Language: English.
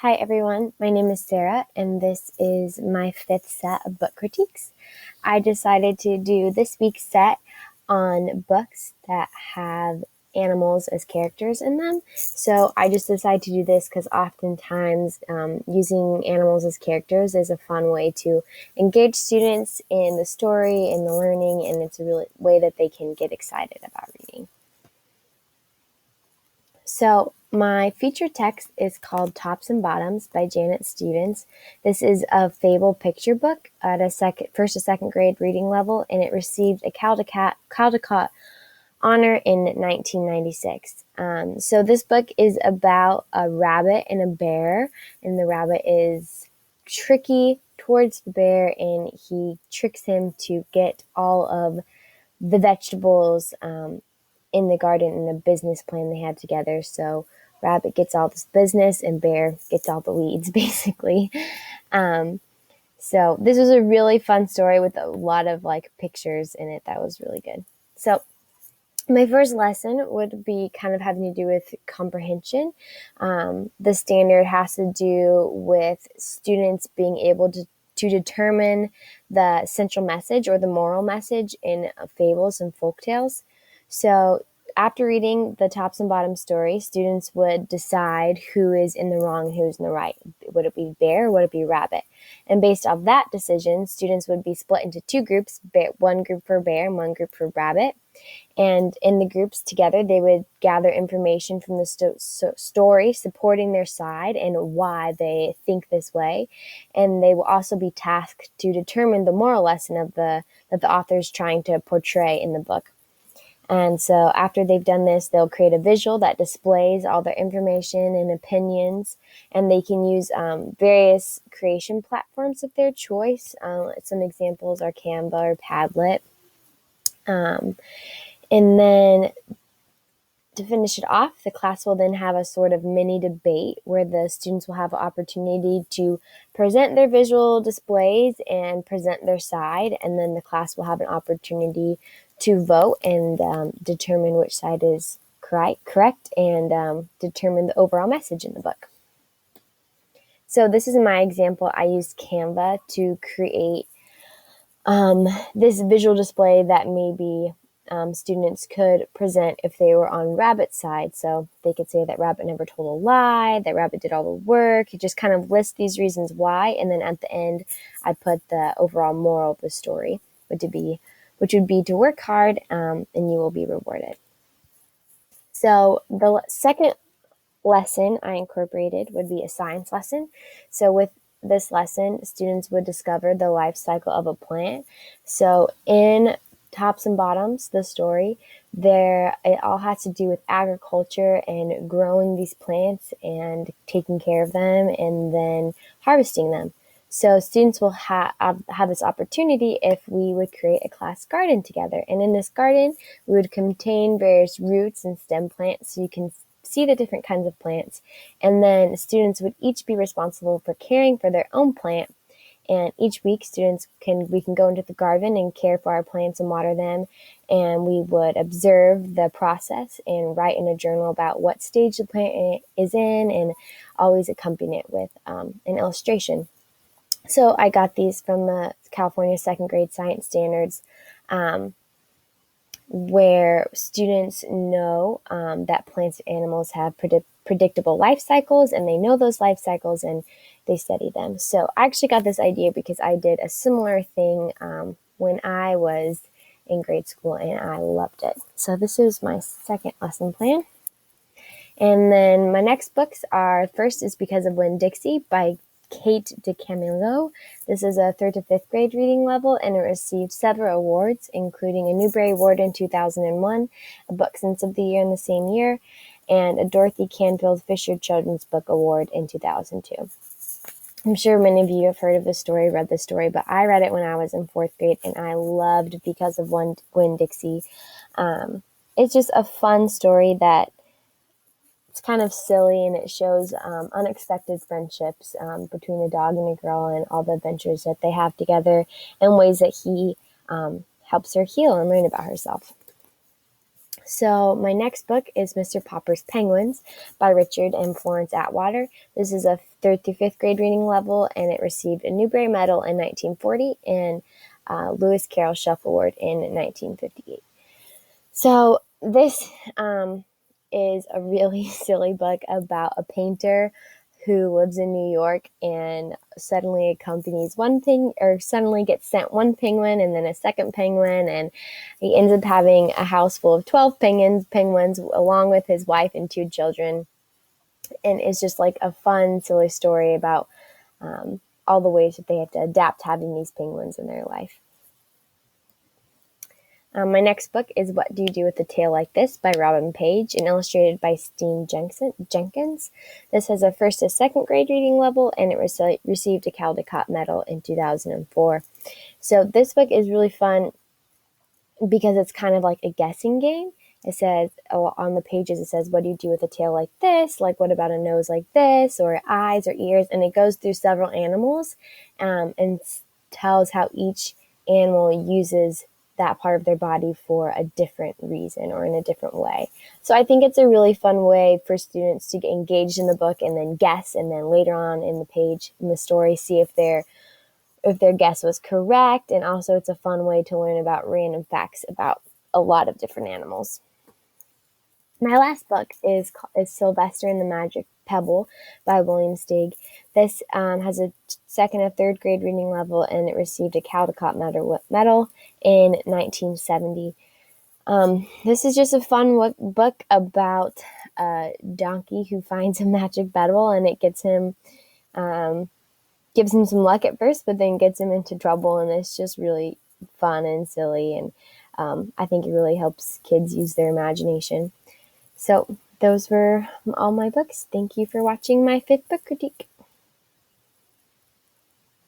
Hi everyone, my name is Sarah and this is my fifth set of book critiques. I decided to do this week's set on books that have animals as characters in them. So I just decided to do this because oftentimes using animals as characters is a fun way to engage students in the story and the learning, and it's a really way that they can get excited about reading. So my featured text is called Tops and Bottoms by Janet Stevens. This is a fable picture book at a first to second grade reading level, and it received a Caldecott honor in 1996. So this book is about a rabbit and a bear, and the rabbit is tricky towards the bear, and he tricks him to get all of the vegetables in the garden in a business plan they had together. So rabbit gets all this business and bear gets all the weeds, basically. So this was a really fun story with a lot of pictures in it. That was really good. So my first lesson would be kind of having to do with comprehension. The standard has to do with students being able to determine the central message or the moral message in fables and folktales. So after reading the Tops and Bottoms story, students would decide who is in the wrong and who's in the right. Would it be bear or would it be rabbit? And based off that decision, students would be split into two groups, one group for bear and one group for rabbit. And in the groups together, they would gather information from the story supporting their side and why they think this way. And they will also be tasked to determine the moral lesson that the author is trying to portray in the book. And so after they've done this, they'll create a visual that displays all their information and opinions, and they can use various creation platforms of their choice. Some examples are Canva or Padlet. And then to finish it off, the class will then have a sort of mini debate where the students will have an opportunity to present their visual displays and present their side, and then the class will have an opportunity to vote and determine which side is correct and determine the overall message in the book. So this is my example. I used Canva to create this visual display that maybe students could present if they were on Rabbit's side. So they could say that Rabbit never told a lie, that Rabbit did all the work. You just kind of list these reasons why, and then at the end, I put the overall moral of the story, which would be to work hard, and you will be rewarded. So the second lesson I incorporated would be a science lesson. So with this lesson, students would discover the life cycle of a plant. So in Tops and Bottoms, the story, it all has to do with agriculture and growing these plants and taking care of them and then harvesting them. So students will have this opportunity if we would create a class garden together. And in this garden, we would contain various roots and stem plants so you can see the different kinds of plants. And then students would each be responsible for caring for their own plant. And each week, we can go into the garden and care for our plants and water them. And we would observe the process and write in a journal about what stage the plant is in, and always accompany it with an illustration. So I got these from the California second grade science standards, where students know that plants and animals have predictable life cycles, and they know those life cycles and they study them. So I actually got this idea because I did a similar thing when I was in grade school, and I loved it. So this is my second lesson plan. And then my next books are, first is Because of Winn-Dixie by Kate DiCamillo. This is a third to fifth grade reading level, and it received several awards, including a Newbery Award in 2001, a Book Sense of the Year in the same year, and a Dorothy Canfield Fisher Children's Book Award in 2002. I'm sure many of you have heard of this story, read this story, but I read it when I was in fourth grade, and I loved Because of Winn-Dixie. It's just a fun story that it's kind of silly, and it shows unexpected friendships between a dog and a girl and all the adventures that they have together and ways that he helps her heal and learn about herself. So my next book is Mr. Popper's Penguins by Richard and Florence Atwater. This is a 3rd through 5th grade reading level, and it received a Newbery Medal in 1940 and Lewis Carroll Shelf Award in 1958. So this is a really silly book about a painter who lives in New York and suddenly suddenly gets sent one penguin and then a second penguin, and he ends up having a house full of 12 penguins along with his wife and 2 children. And it's just like a fun, silly story about all the ways that they have to adapt having these penguins in their life. My next book is What Do You Do with a Tale Like This by Robin Page and illustrated by Steen Jenkins. This has a 1st to 2nd grade reading level, and it received a Caldecott Medal in 2004. So this book is really fun because it's kind of like a guessing game. It says, on the pages, it says, what do you do with a tail like this? Like, what about a nose like this? Or eyes or ears? And it goes through several animals and tells how each animal uses that part of their body for a different reason or in a different way. So I think it's a really fun way for students to get engaged in the book and then guess, and then later on in the page, in the story, see if their guess was correct. And also it's a fun way to learn about random facts about a lot of different animals. My last book is Sylvester and the Magic Pebble by William Steig. This has a 2nd and 3rd grade reading level, and it received a Caldecott Medal in 1970. This is just a fun book about a donkey who finds a magic pebble, and it gives him some luck at first, but then gets him into trouble, and it's just really fun and silly, and I think it really helps kids use their imagination. So those were all my books. Thank you for watching my 5th book critique.